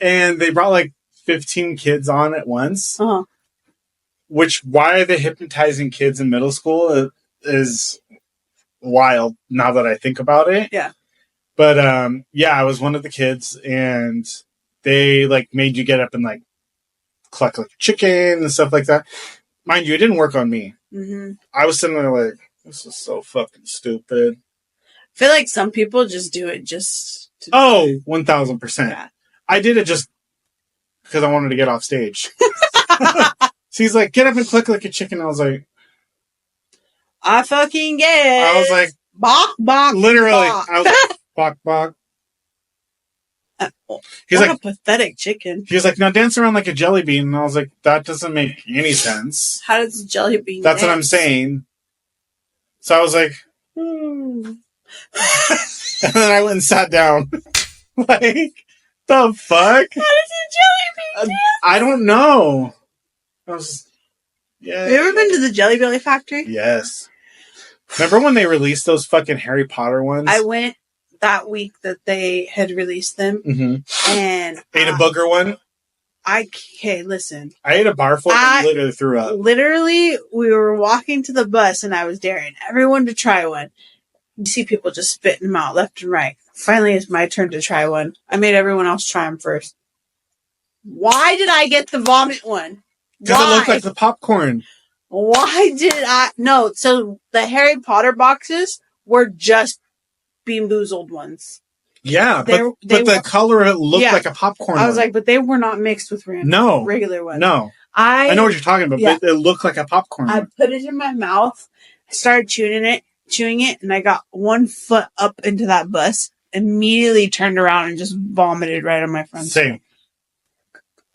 A: And they brought 15 kids on at once.
B: Uh-huh.
A: Which, why are they hypnotizing kids in middle school is wild now that I think about it.
B: Yeah.
A: But, I was one of the kids, and they, made you get up and, cluck like chicken and stuff like that. Mind you, it didn't work on me. Mm-hmm. I was sitting there this is so fucking stupid.
B: I feel like some people just do it just to
A: 1,000%. Yeah. I did it just because I wanted to get off stage. So he's like, get up and click like a chicken. I was like,
B: I fucking get.
A: I was like,
B: bok, bok.
A: Literally. Bok. I was like, bok, bok.
B: He's what a pathetic chicken.
A: He was like, now dance around like a jelly bean. And I was like, that doesn't make any sense.
B: How does a jelly bean
A: That's
B: dance?
A: what I'm saying. So I was like, and then I went and sat down. The fuck?
B: How does a jelly bean dance?
A: I don't know. Have you
B: ever been to the Jelly Belly factory?
A: Yes. Remember when they released those fucking Harry Potter ones?
B: I went that week that they had released them.
A: Mm-hmm.
B: And
A: ate a booger one?
B: Okay, listen.
A: I ate a bar full and literally threw up.
B: Literally, we were walking to the bus and I was daring everyone to try one. You see people just spitting them out left and right. Finally, it's my turn to try one. I made everyone else try them first. Why did I get the vomit one?
A: Because it looked like the popcorn.
B: Why did I? No, so the Harry Potter boxes were just Bean Boozled ones.
A: Yeah, but the color of it looked like a popcorn one.
B: I was like, but they were not mixed with regular ones.
A: No. I know what you're talking about, but it looked like a popcorn one.
B: I put it in my mouth. I started chewing it, and I got 1 foot up into that bus, immediately turned around and just vomited right on my front.
A: Same.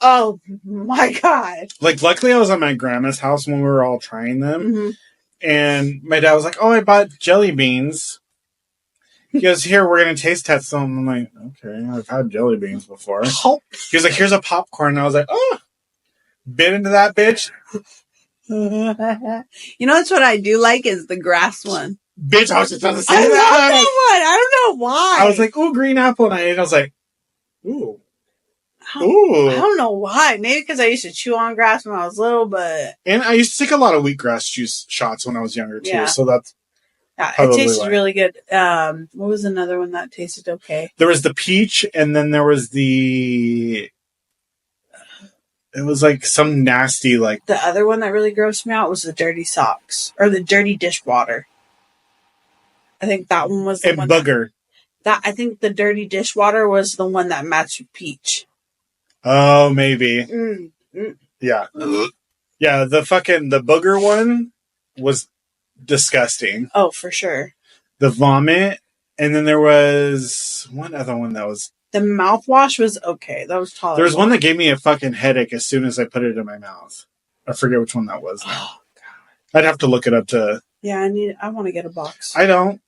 B: Oh my God.
A: Like, luckily I was at my grandma's house when we were all trying them. And my dad was like, oh, I bought jelly beans. He goes, here, we're going to taste test them. I'm like, okay, I've had jelly beans before. He was like, here's a popcorn. And I was like, oh, bit into that bitch.
B: You know, that's what I do like is the grass one.
A: Bitch, I was just about to say
B: that. I don't know why.
A: I was like, ooh, green apple. And I was like, ooh.
B: I don't know why. Maybe because I used to chew on grass when I was little, but...
A: And I used to take a lot of wheatgrass juice shots when I was younger, too. So that's
B: it tasted really good. What was another one that tasted okay?
A: There was the peach, and then there was the... It was like some nasty, like...
B: The other one that really grossed me out was the dirty socks. Or the dirty dishwater. I think that one was the one...
A: booger.
B: I think the dirty dishwater was the one that matched with peach.
A: Oh, maybe. Yeah. Yeah, the booger one was disgusting.
B: Oh, for sure.
A: The vomit, and then there was one other one that was...
B: The mouthwash was okay. That was tolerable.
A: There was one that gave me a fucking headache as soon as I put it in my mouth. I forget which one that was.
B: Oh, God.
A: I'd have to look it up to...
B: Yeah, I want to get a box.
A: I don't.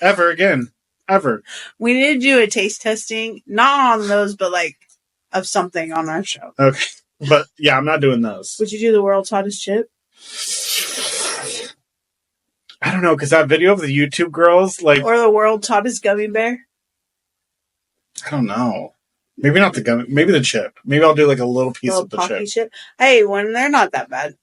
A: Ever again. Ever.
B: We need to do a taste testing. Not on those, but like... of something on our show.
A: Okay. But, yeah, I'm not doing those.
B: Would you do the world's hottest chip?
A: I don't know, because that video of the YouTube girls, like...
B: Or the world's hottest gummy bear?
A: I don't know. Maybe not the gummy... Maybe the chip. Maybe I'll do, like, a little piece of the chip.
B: Hey, they're not that bad.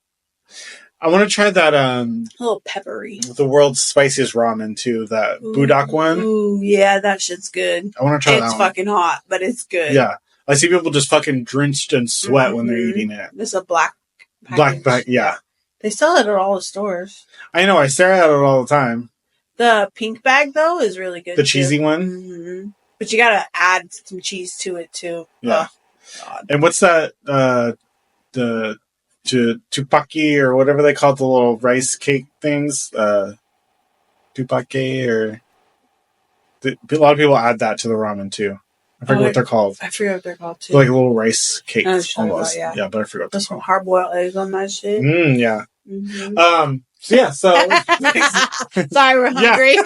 A: I want to try that,
B: a little peppery.
A: The world's spiciest ramen, too. That Budak one.
B: Ooh, yeah, that shit's good.
A: I want to try that one.
B: It's fucking hot, but it's good.
A: Yeah. I see people just fucking drenched in sweat when they're eating it.
B: This is a black
A: package. Yeah.
B: They sell it at all the stores.
A: I know. I stare at it all the time. The
B: pink bag, though, is really good.
A: The cheesy one?
B: Mm-hmm. But you gotta add some cheese to it, too.
A: Yeah. Oh, God. And what's that, the tupaki or whatever they call it, the little rice cake things? Tupaki or... A lot of people add that to the ramen, too. I forget what they're called.
B: I forget what they're called, too.
A: They're like little rice cakes, almost.
B: About,
A: yeah, but I forgot what
B: they're called. Some hard-boiled eggs on that shit.
A: Yeah. Mm-hmm. So...
B: Sorry, we're hungry.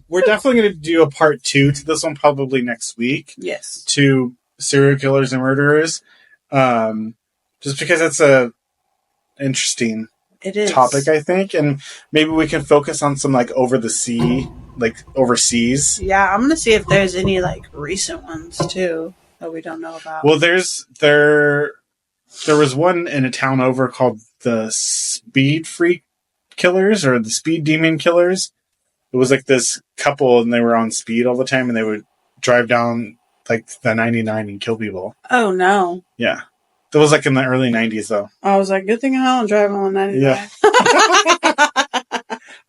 A: We're definitely going to do a part 2 to this one probably next week.
B: Yes.
A: To serial killers and murderers. Just because it's a interesting topic, I think. And maybe we can focus on some, like, over the sea, like, overseas.
B: Yeah, I'm going to see if there's any, like, recent ones, too, that we don't know about.
A: Well, there was one in a town over called the Speed Freak Killers, or the Speed Demon Killers. It was, like, this couple, and they were on speed all the time, and they would drive down, like, the 99 and kill people.
B: Oh, no.
A: Yeah. That was, like, in the early 90s, though.
B: I was like, good thing I don't drive on 99.
A: Yeah.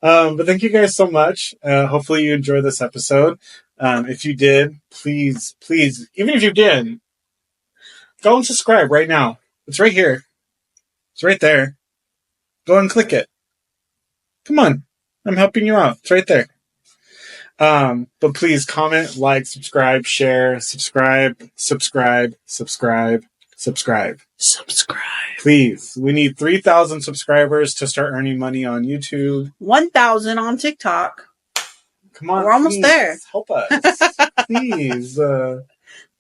A: But thank you guys so much. Hopefully you enjoyed this episode. If you did, please, even if you didn't, go and subscribe right now. It's right here. It's right there. Go and click it. Come on. I'm helping you out. It's right there. But please comment, like, subscribe, share, subscribe. Please. We need 3,000 subscribers to start earning money on YouTube.
B: 1,000 on TikTok.
A: Come on.
B: We're almost there.
A: Help us. Please.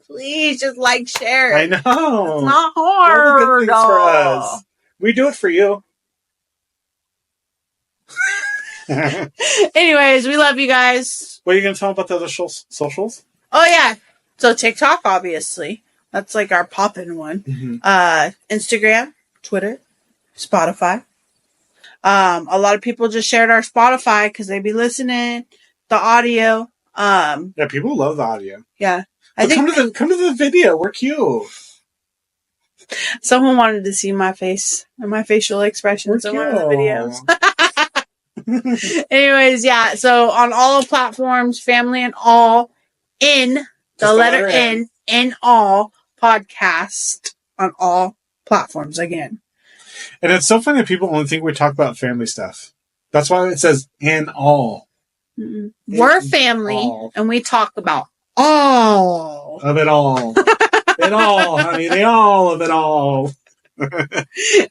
B: Please just like, share.
A: I know.
B: It's not hard.
A: Good things for us. We do it for you.
B: Anyways, we love you guys.
A: What are you going to tell them about the other socials?
B: Oh, yeah. So TikTok, obviously. That's like our poppin' one.
A: Mm-hmm.
B: Instagram, Twitter, Spotify. A lot of people just shared our Spotify because they be listening the audio.
A: Yeah, people love the audio.
B: Yeah,
A: But come to the video. We're cute.
B: Someone wanted to see my face and my facial expressions in one of the videos. Anyways, yeah. So on all platforms, family and all, in the letter N, in all podcast on all platforms again.
A: And it's so funny that people only think we talk about family stuff. That's why it says in all.
B: Mm-mm. We're family, all. And we talk about all
A: of it all. It all, honey. The all of it all.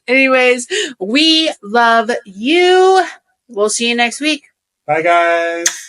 B: Anyways, we love you. We'll see you next week.
A: Bye, guys.